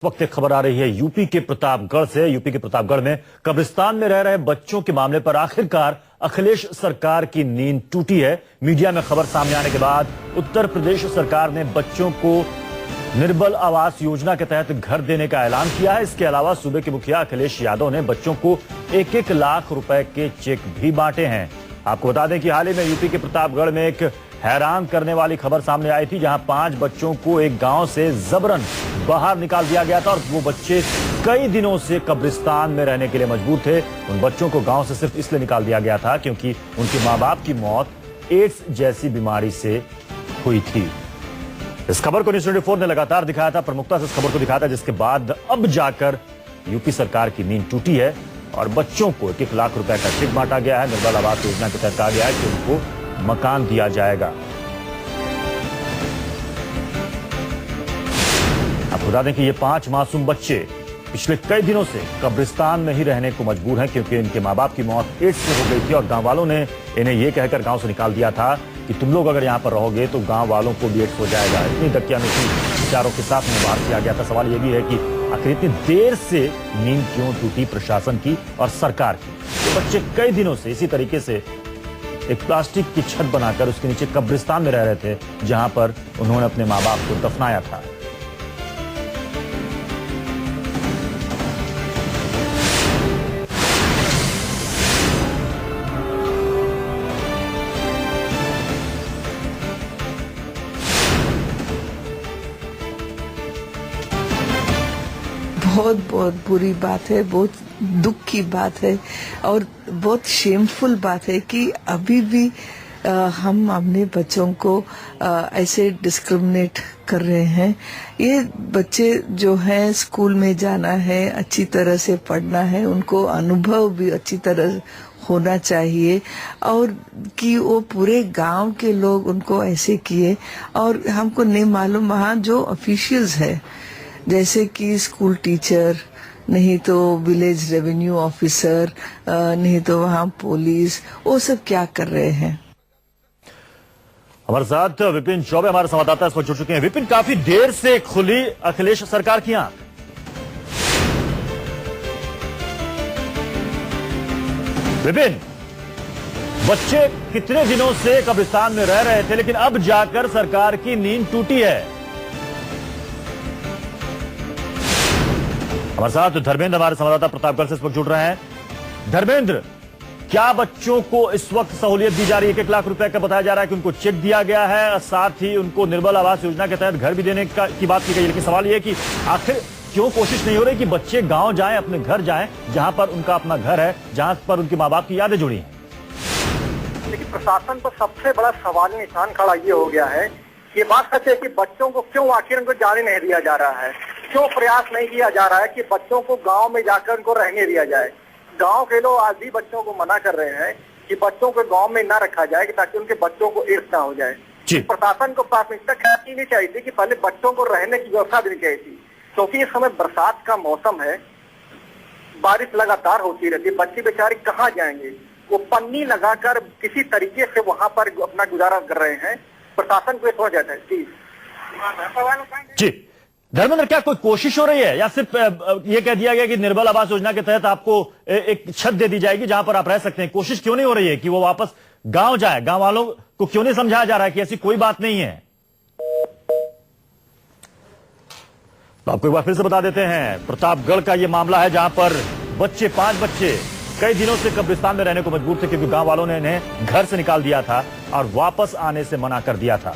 वक्त एक खबर आ रही है यूपी के प्रतापगढ़ से। यूपी के प्रतापगढ़ में कब्रिस्तान में रह रहे बच्चों के मामले पर आखिरकार अखिलेश सरकार की नींद टूटी है। मीडिया में खबर सामने आने के बाद उत्तर प्रदेश सरकार ने बच्चों को निर्बल आवास योजना के तहत घर देने का ऐलान किया है। इसके अलावा सूबे के मुखिया अखिलेश यादव ने बच्चों को 1-1 लाख रुपए के चेक भी बांटे हैं। आपको बता दें कि हाल ही में यूपी के प्रतापगढ़ में एक हैरान करने वाली खबर सामने आई थी, जहां 5 बच्चों को एक गांव से जबरन बाहर निकाल दिया गया था और वो बच्चे कई दिनों से कब्रिस्तान में रहने के लिए मजबूर थे। उन बच्चों को गांव से सिर्फ इसलिए निकाल दिया गया था क्योंकि उनके मां बाप की मौत एड्स जैसी बीमारी से हुई थी। इस खबर को न्यूज़ 24 ने लगातार दिखाया था, प्रमुखता से इस खबर को दिखाया था, जिसके बाद अब जाकर यूपी सरकार की नींद टूटी है और बच्चों को 1-1 लाख रुपए का चेक बांटा गया है। निर्बल आवास योजना के तहत कहा गया है कि उनको मकान दिया जाएगा। आपको बता दें कि ये 5 मासूम बच्चे पिछले कई दिनों से कब्रिस्तान में ही रहने को मजबूर हैं क्योंकि इनके मां बाप की मौत एड्स से हो गई थी और गांव वालों ने इन्हें यह कहकर गांव से निकाल दिया था कि तुम लोग अगर यहां पर रहोगे तो गांव वालों को भी एड्स हो जाएगा। इतनी दकियानुसी विचारों के साथ में बाहर किया गया था। सवाल यह भी है कि आखिर इतनी देर से नींद क्यों टूटी प्रशासन की और सरकार की। तो बच्चे कई दिनों से इसी तरीके से एक प्लास्टिक की छत बनाकर उसके नीचे कब्रिस्तान में रह रहे थे, जहां पर उन्होंने अपने मां बाप को दफनाया था। बहुत बहुत बुरी बात है, बहुत दुख की बात है और बहुत शेमफुल बात है कि अभी भी हम अपने बच्चों को ऐसे डिस्क्रिमिनेट कर रहे हैं। ये बच्चे जो हैं स्कूल में जाना है, अच्छी तरह से पढ़ना है, उनको अनुभव भी अच्छी तरह होना चाहिए और कि वो पूरे गांव के लोग उनको ऐसे किए और हमको नहीं मालूम वहाँ जो ऑफिशियल्स है जैसे कि स्कूल टीचर, नहीं तो विलेज रेवेन्यू ऑफिसर, नहीं तो वहाँ पुलिस, वो सब क्या कर रहे हैं। हमारे साथ विपिन चौबे हमारे संवाददाता इस पर जुड़ चुके हैं। विपिन, काफी देर से खुली अखिलेश सरकार की आंख। विपिन, बच्चे कितने दिनों से कब्रिस्तान में रह रहे थे लेकिन अब जाकर सरकार की नींद टूटी है। हमारे साथ धर्मेंद्र हमारे संवाददाता प्रतापगढ़ से इस वक्त जुड़ रहे हैं। धर्मेंद्र, क्या बच्चों को इस वक्त सहूलियत दी जा रही है? 1-1 लाख रुपए का बताया जा रहा है कि उनको चेक दिया गया है और साथ ही उनको निर्बल आवास योजना के तहत घर भी देने की बात की गई। लेकिन सवाल यह है कि आखिर क्यों कोशिश नहीं हो रही कि बच्चे गांव जाएं, अपने घर जाएं, जहां पर उनका अपना घर है, जहां पर उनके माँ बाप की यादें जुड़ी हैं? लेकिन प्रशासन पर सबसे बड़ा सवाल निशान खड़ा ये हो गया है, ये बात सच है कि बच्चों को क्यों आखिर उनको जाने नहीं दिया जा रहा है, क्यों प्रयास नहीं किया जा रहा है कि बच्चों को गांव में जाकर उनको रहने दिया जाए। गांव के लोग आज भी बच्चों को मना कर रहे हैं कि बच्चों को गांव में ना रखा जाए ताकि उनके बच्चों को एड्स ना हो जाए। प्रशासन को प्राथमिकता करनी चाहिए थी कि पहले बच्चों को रहने की व्यवस्था देनी चाहिए थी, क्योंकि इस समय बरसात का मौसम है, बारिश लगातार होती रहती है, बच्चे बेचारे कहाँ जाएंगे। वो पन्नी लगाकर किसी तरीके से वहां पर अपना गुजारा कर रहे हैं। प्रशासन को समझ आता है। जी धर्मेंद्र, क्या कोई कोशिश हो रही है या सिर्फ ये कह दिया गया कि निर्बल आवास योजना के तहत आपको एक छत दे दी जाएगी जहां पर आप रह सकते हैं? कोशिश क्यों नहीं हो रही है कि वो वापस गांव जाए? गांव वालों को क्यों नहीं समझाया जा रहा है कि ऐसी कोई बात नहीं है? तो आपको एक बार फिर से बता देते हैं, प्रतापगढ़ का ये मामला है जहां पर 5 बच्चे कई दिनों से कब्रिस्तान में रहने को मजबूर थे क्योंकि गांव वालों ने इन्हें घर से निकाल दिया था और वापस आने से मना कर दिया था।